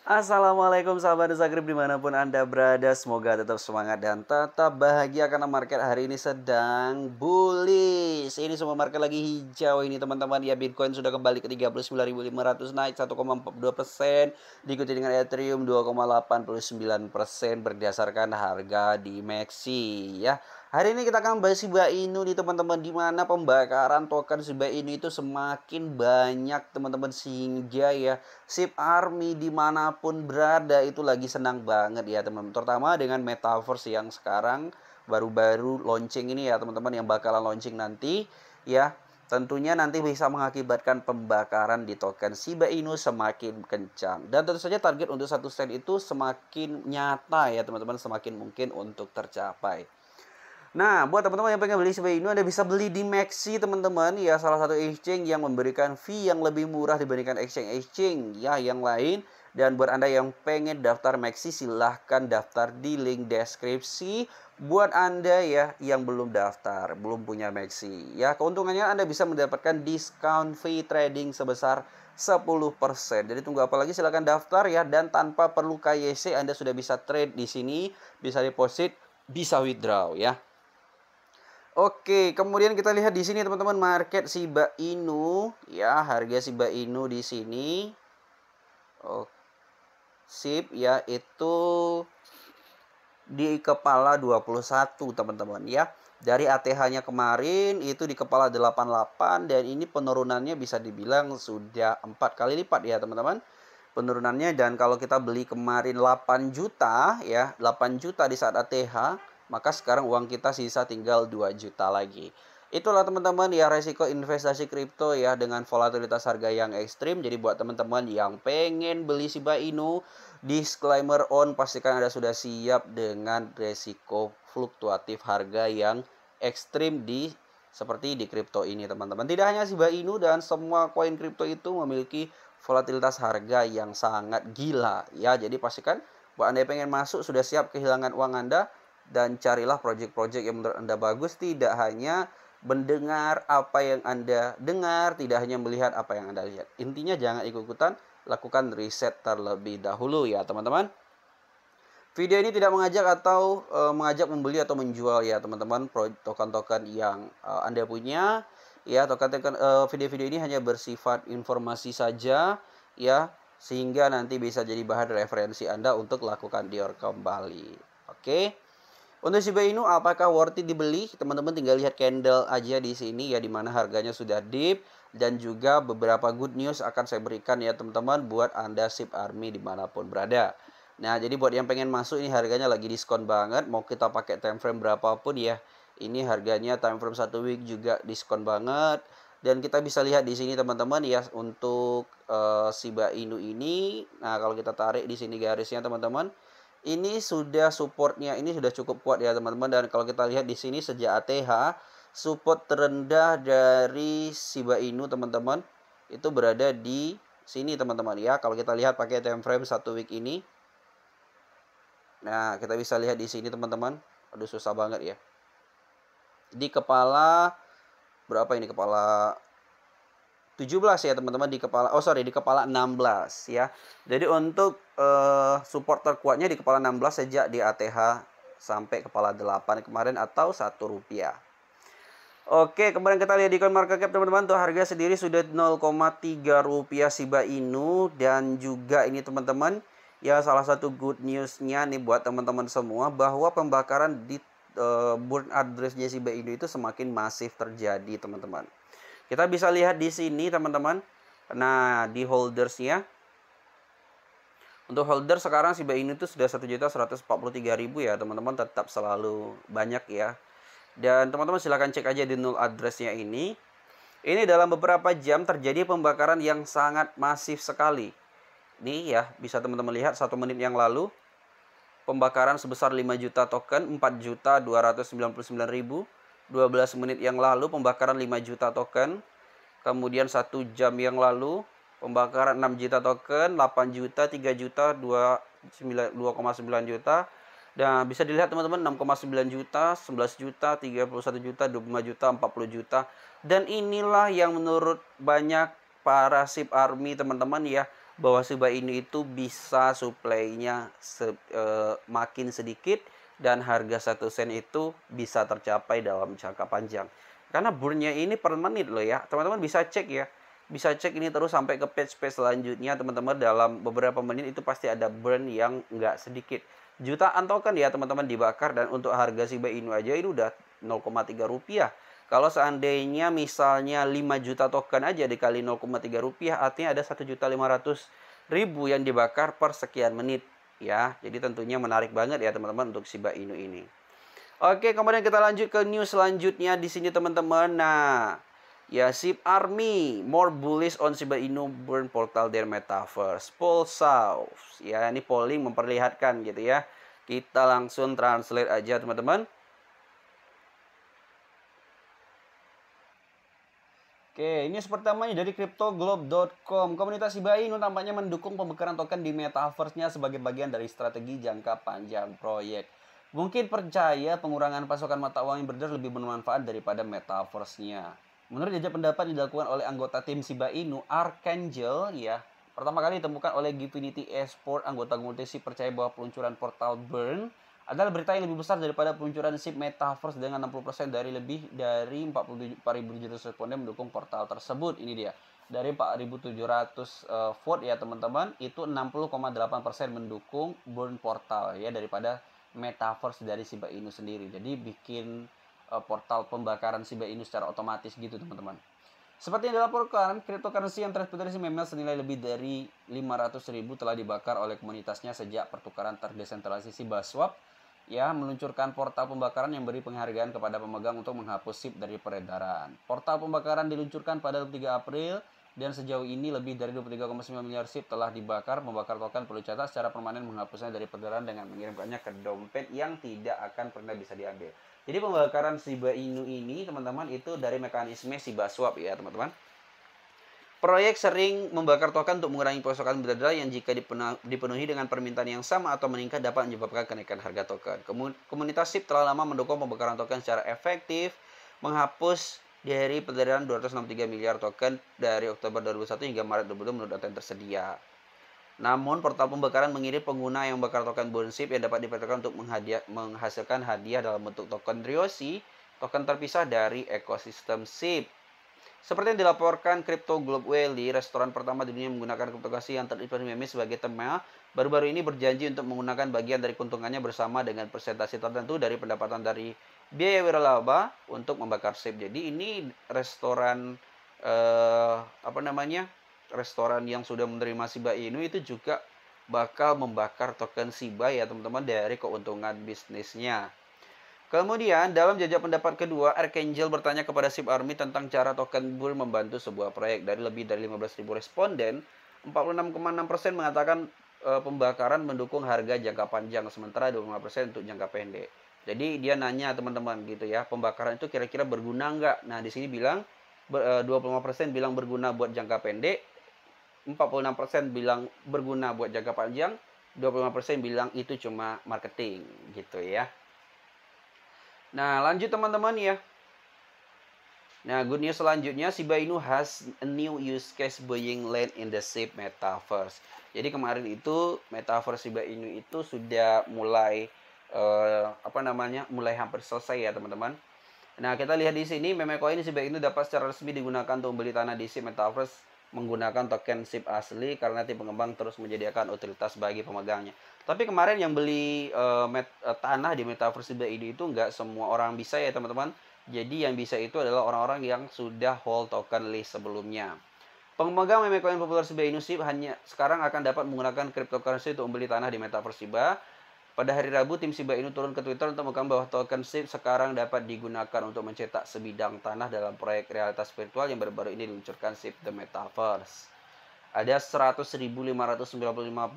Assalamualaikum sahabat Zagrib dimanapun Anda berada. Semoga tetap semangat dan tetap bahagia karena market hari ini sedang bullish. Ini semua market lagi hijau ini teman-teman. Ya, Bitcoin sudah kembali ke 39.500 naik 1,42%. Diikuti dengan Ethereum 2,89% berdasarkan harga di MACD ya. Hari ini kita akan bahas Shiba Inu nih teman-teman, di mana pembakaran token Shiba Inu itu semakin banyak teman-teman, sehingga ya SHIB Army dimanapun berada itu lagi senang banget ya teman-teman, terutama dengan Metaverse yang sekarang baru-baru launching ini ya teman-teman, yang bakalan launching nanti ya. Tentunya nanti bisa mengakibatkan pembakaran di token Shiba Inu semakin kencang. Dan tentu saja target untuk satu sen itu semakin nyata ya teman-teman, semakin mungkin untuk tercapai. Nah, buat teman-teman yang pengen beli Shiba Inu, Anda bisa beli di Maxi teman-teman. Ya, salah satu exchange yang memberikan fee yang lebih murah dibandingkan exchange ya yang lain. Dan buat Anda yang pengen daftar Maxi, silahkan daftar di link deskripsi. Buat Anda ya yang belum daftar, belum punya Maxi, ya keuntungannya Anda bisa mendapatkan diskon fee trading sebesar 10%. Jadi tunggu apa lagi, silahkan daftar ya, dan tanpa perlu KYC Anda sudah bisa trade di sini, bisa deposit, bisa withdraw ya. Oke, kemudian kita lihat di sini teman-teman, market Shiba Inu ya, harga Shiba Inu di sini. Oh, sip ya, itu di kepala 21 teman-teman ya. Dari ATH-nya kemarin itu di kepala 88, dan ini penurunannya bisa dibilang sudah 4 kali lipat ya teman-teman penurunannya. Dan kalau kita beli kemarin 8 juta ya, 8 juta di saat ATH, maka sekarang uang kita sisa tinggal 2 juta lagi. Itulah teman-teman ya resiko investasi kripto ya, dengan volatilitas harga yang ekstrim. Jadi buat teman-teman yang pengen beli Shiba Inu, disclaimer on, pastikan Anda sudah siap dengan resiko fluktuatif harga yang ekstrim seperti di kripto ini teman-teman. Tidak hanya Shiba Inu, dan semua koin kripto itu memiliki volatilitas harga yang sangat gila ya. Jadi pastikan buat Anda yang pengen masuk sudah siap kehilangan uang Anda, dan carilah project-project yang menurut Anda bagus. Tidak hanya mendengar apa yang Anda dengar, tidak hanya melihat apa yang Anda lihat. Intinya jangan ikut-ikutan, lakukan riset terlebih dahulu ya teman-teman. Video ini tidak mengajak atau mengajak membeli atau menjual ya teman-teman token-token yang Anda punya ya. Token-token video-video ini hanya bersifat informasi saja ya, sehingga nanti bisa jadi bahan referensi Anda untuk lakukan dior kembali. Oke. Untuk Shiba Inu apakah worth it dibeli? Teman-teman tinggal lihat candle aja di sini ya, dimana harganya sudah deep, dan juga beberapa good news akan saya berikan ya teman-teman buat Anda SHIB Army dimanapun berada. Nah, jadi buat yang pengen masuk, ini harganya lagi diskon banget. Mau kita pakai time frame berapapun ya, ini harganya time frame 1 week juga diskon banget. Dan kita bisa lihat di sini teman-teman ya, untuk Shiba Inu ini. Nah, kalau kita tarik di sini garisnya teman-teman, ini sudah supportnya ini sudah cukup kuat ya teman-teman. Dan kalau kita lihat di sini sejak ATH, support terendah dari Shiba Inu teman-teman itu berada di sini teman-teman ya. Kalau kita lihat pakai time frame 1 week ini, nah kita bisa lihat di sini teman-teman. Aduh susah banget ya. Di kepala berapa ini, kepala 17 ya teman-teman, di kepala 16 ya. Jadi untuk support terkuatnya di kepala 16 sejak di ATH sampai kepala 8 kemarin, atau 1 rupiah. Oke, kemudian kita lihat di coin market cap teman-teman, tuh harga sendiri sudah 0,3 rupiah Shiba Inu. Dan juga ini teman-teman ya, salah satu good newsnya nih buat teman-teman semua, bahwa pembakaran di burn address-nya Shiba Inu itu semakin masif terjadi teman-teman. Kita bisa lihat di sini teman-teman. Nah, di holdersnya, untuk holder sekarang Shiba Inu itu sudah 1.143.000 ya teman-teman, tetap selalu banyak ya. Dan teman-teman silahkan cek aja di null address-nya ini. Ini dalam beberapa jam terjadi pembakaran yang sangat masif sekali. Nih ya, bisa teman-teman lihat 1 menit yang lalu pembakaran sebesar 5 juta token, 4.299.000. 12 menit yang lalu pembakaran 5 juta token. Kemudian 1 jam yang lalu pembakaran 6 juta token, 8 juta, 3 juta, 2,9 juta. Dan bisa dilihat teman-teman, 6,9 juta, 11 juta, 31 juta, 25 juta, 40 juta. Dan inilah yang menurut banyak para SHIB Army teman-teman ya, bahwa Shiba Inu itu bisa suplainya makin sedikit dan harga 1 sen itu bisa tercapai dalam jangka panjang. Karena burn-nya ini per menit loh ya. Teman-teman bisa cek ya. Bisa cek ini terus sampai ke page-page selanjutnya teman-teman, dalam beberapa menit itu pasti ada burn yang nggak sedikit. Jutaan token ya teman-teman dibakar, dan untuk harga Shiba Inu aja ini udah 0,3 rupiah. Kalau seandainya misalnya 5 juta token aja dikali 0,3 rupiah, artinya ada 1.500.000 yang dibakar per sekian menit ya. Jadi tentunya menarik banget ya teman-teman untuk Shiba Inu ini. Oke, kemudian kita lanjut ke news selanjutnya di sini teman-teman. Nah, ya, SHIB Army more bullish on Shiba Inu burn portal their metaverse. Poll shows. Ya, ini polling memperlihatkan gitu ya. Kita langsung translate aja teman-teman. Oke, ini pertamanya dari cryptoglobe.com. Komunitas Shiba Inu tampaknya mendukung pembakaran token di metaverse-nya sebagai bagian dari strategi jangka panjang proyek. Mungkin percaya pengurangan pasokan mata uang yang beredar lebih bermanfaat daripada metaverse-nya. Menurut jajak pendapat yang dilakukan oleh anggota tim Shiba Inu, Archangel ya, pertama kali ditemukan oleh Gifinity Esport, anggota multisip percaya bahwa peluncuran portal Burn adalah berita yang lebih besar daripada peluncuran SHIB Metaverse dengan 60% dari lebih dari 47.400 responden mendukung portal tersebut. Ini dia. Dari 4.700 vote ya teman-teman, itu 60,8% mendukung Burn portal ya daripada metaverse dari Shiba Inu sendiri. Jadi bikin portal pembakaran Shiba Inu secara otomatis gitu teman-teman. Seperti yang dilaporkan, cryptocurrency yang transportasi memang senilai lebih dari 500.000 telah dibakar oleh komunitasnya sejak pertukaran terdesentralisasi Shiba Swap ya meluncurkan portal pembakaran yang beri penghargaan kepada pemegang untuk menghapus SHIB dari peredaran. Portal pembakaran diluncurkan pada 3 April dan sejauh ini lebih dari 23,9 miliar SHIB telah dibakar. Pembakar token perlu catat secara permanen menghapusnya dari peredaran dengan mengirimkannya ke dompet yang tidak akan pernah bisa diambil. Jadi pembakaran Shiba Inu ini teman-teman itu dari mekanisme Shiba Swap ya teman-teman. Proyek sering membakar token untuk mengurangi pasokan beredar yang jika dipenuhi dengan permintaan yang sama atau meningkat dapat menyebabkan kenaikan harga token. Komunitas SHIB telah lama mendukung pembakaran token secara efektif, menghapus dari peredaran 263 miliar token dari Oktober 2001 hingga Maret 2022 menurut data yang tersedia. Namun, portal pembakaran mengirim pengguna yang membakar token Burn SHIB yang dapat diperkirakan untuk menghasilkan hadiah dalam bentuk token Ryoshi, token terpisah dari ekosistem SHIB. Seperti yang dilaporkan Crypto Globe Weekly, restoran pertama di dunia menggunakan kriptograsi yang terinspirasi meme sebagai tema, baru-baru ini berjanji untuk menggunakan bagian dari keuntungannya bersama dengan persentase tertentu dari pendapatan dari biaya wiralaba untuk membakar SHIB. Jadi ini restoran restoran yang sudah menerima Shiba Inu itu juga bakal membakar token Shiba ya teman-teman dari keuntungan bisnisnya. Kemudian, dalam jajak pendapat kedua, Archangel bertanya kepada SHIB Army tentang cara token Burn membantu sebuah proyek. Dari lebih dari 15.000 responden, 46,6% mengatakan pembakaran mendukung harga jangka panjang, sementara 25% untuk jangka pendek. Jadi dia nanya teman-teman gitu ya, pembakaran itu kira-kira berguna nggak? Nah, di sini bilang 25% bilang berguna buat jangka pendek, 46% bilang berguna buat jangka panjang, 25% bilang itu cuma marketing gitu ya. Nah, lanjut teman-teman ya. Nah, good news selanjutnya, Shiba Inu has a new use case buying land in the SHIB Metaverse. Jadi kemarin itu Metaverse Shiba Inu itu sudah mulai mulai hampir selesai ya teman-teman. Nah, kita lihat di sini meme coin Shiba Inu dapat secara resmi digunakan untuk membeli tanah di SHIB Metaverse menggunakan token SHIB asli karena tim pengembang terus menyediakan utilitas bagi pemegangnya. Tapi kemarin yang beli tanah di Metaverse Shiba Inu itu nggak semua orang bisa ya teman-teman. Jadi yang bisa itu adalah orang-orang yang sudah hold token list sebelumnya. Pemegang meme coin populer Shiba Inu SHIB hanya sekarang akan dapat menggunakan cryptocurrency untuk membeli tanah di Metaverse Shiba. Pada hari Rabu, tim Shiba Inu turun ke Twitter untuk mengatakan bahwa token SHIB sekarang dapat digunakan untuk mencetak sebidang tanah dalam proyek realitas virtual yang baru-baru ini diluncurkan SHIB The Metaverse. Ada 100.595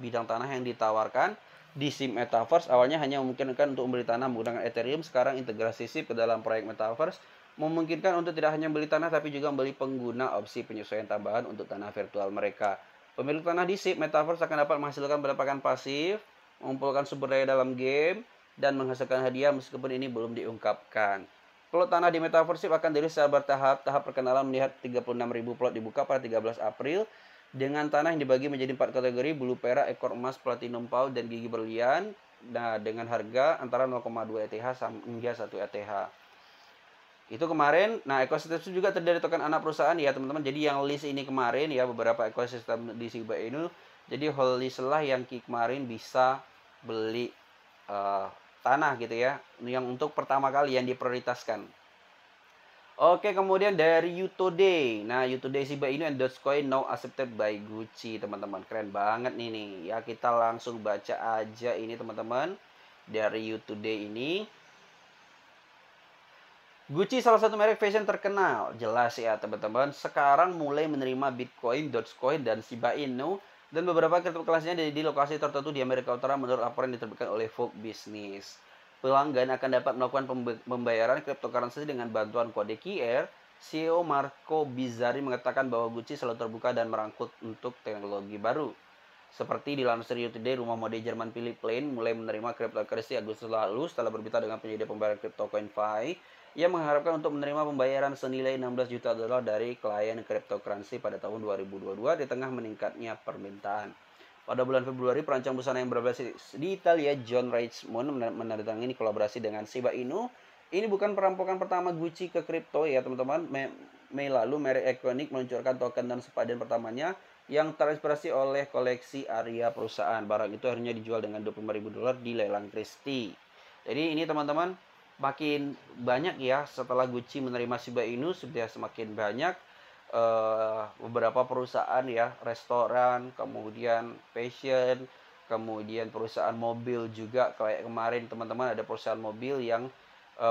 bidang tanah yang ditawarkan di SHIB Metaverse. Awalnya hanya memungkinkan untuk membeli tanah menggunakan Ethereum, sekarang integrasi SHIB ke dalam proyek Metaverse memungkinkan untuk tidak hanya membeli tanah tapi juga membeli pengguna opsi penyesuaian tambahan untuk tanah virtual mereka. Pemilik tanah di SHIB Metaverse akan dapat menghasilkan pendapatan pasif, mengumpulkan sumber daya dalam game, dan menghasilkan hadiah meskipun ini belum diungkapkan. Plot tanah di Metaverse akan dirilis secara bertahap. Tahap perkenalan melihat 36.000 plot dibuka pada 13 April dengan tanah yang dibagi menjadi 4 kategori: bulu perak, ekor emas, platinum paut, dan gigi berlian. Nah, dengan harga antara 0,2 ETH hingga 1 ETH. Itu kemarin. Nah, ekosistem itu juga terdiri dari token anak perusahaan ya teman-teman. Jadi yang list ini kemarin ya, beberapa ekosistem di Shiba Inu. Jadi whole list lah yang kemarin bisa beli tanah gitu ya, yang untuk pertama kali yang diprioritaskan. Oke, kemudian dari Today. Nah, Today Shiba Inu and Dogecoin now accepted by Gucci, teman-teman. Keren banget nih. Ya, kita langsung baca aja ini, teman-teman. Dari Today ini. Gucci, salah satu merek fashion terkenal. Jelas ya, teman-teman. Sekarang mulai menerima Bitcoin, Dogecoin, dan Shiba Inu dan beberapa cryptocurrency-nya di lokasi tertentu di Amerika Utara menurut laporan yang diterbitkan oleh Vogue Business. Pelanggan akan dapat melakukan pembayaran cryptocurrency dengan bantuan kode QR. CEO Marco Bizzarri mengatakan bahwa Gucci selalu terbuka dan merangkul untuk teknologi baru. Seperti dilansir Today, rumah mode Jerman Philipp Plein mulai menerima cryptocurrency Agustus lalu setelah berbicara dengan penyedia pembayaran crypto CoinFi yang mengharapkan untuk menerima pembayaran senilai 16 juta dolar dari klien cryptocurrency pada tahun 2022 di tengah meningkatnya permintaan. Pada bulan Februari, perancang busana yang berbasis di Italia, John Richmond, menandatangani kolaborasi dengan Shiba Inu. Ini bukan perampokan pertama Gucci ke kripto ya teman-teman. Mei lalu, merek ikonik meluncurkan token dan sepadan pertamanya yang terinspirasi oleh koleksi Aria perusahaan. Barang itu akhirnya dijual dengan 25.000 dolar di lelang Christie. Jadi ini teman-teman, makin banyak ya setelah Gucci menerima Shiba Inu, sudah semakin banyak beberapa perusahaan ya, restoran, kemudian fashion, kemudian perusahaan mobil juga. Kayak kemarin teman-teman ada perusahaan mobil yang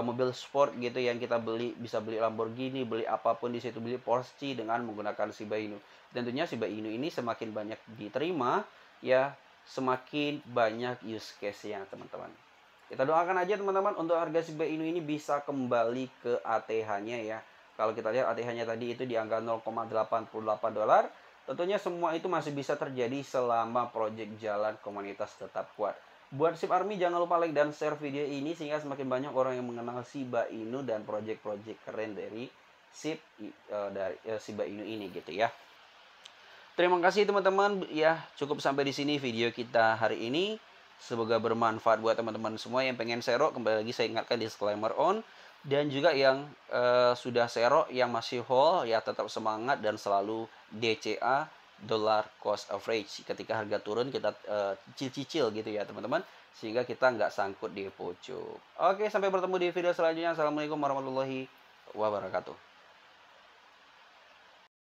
mobil sport gitu yang kita beli, bisa beli Lamborghini, beli apapun di situ, beli Porsche dengan menggunakan Shiba Inu. Dan tentunya Shiba Inu ini semakin banyak diterima ya, semakin banyak use case-nya teman-teman. Kita doakan aja teman-teman untuk harga Shiba Inu ini bisa kembali ke ATH-nya ya. Kalau kita lihat ATH-nya tadi itu di angka 0,88 dolar. Tentunya semua itu masih bisa terjadi selama project jalan komunitas tetap kuat. Buat SIP Army, jangan lupa like dan share video ini sehingga semakin banyak orang yang mengenal Shiba Inu dan project-project keren dari Shiba Inu ini gitu ya. Terima kasih teman-teman ya, cukup sampai di sini video kita hari ini. Semoga bermanfaat buat teman-teman semua yang pengen sero. Kembali lagi saya ingatkan disclaimer on. Dan juga yang sudah sero, yang masih hold ya, tetap semangat dan selalu DCA, dollar cost average. Ketika harga turun kita cicil-cicil gitu ya teman-teman, sehingga kita nggak sangkut di pucuk. Oke, sampai bertemu di video selanjutnya. Assalamualaikum warahmatullahi wabarakatuh.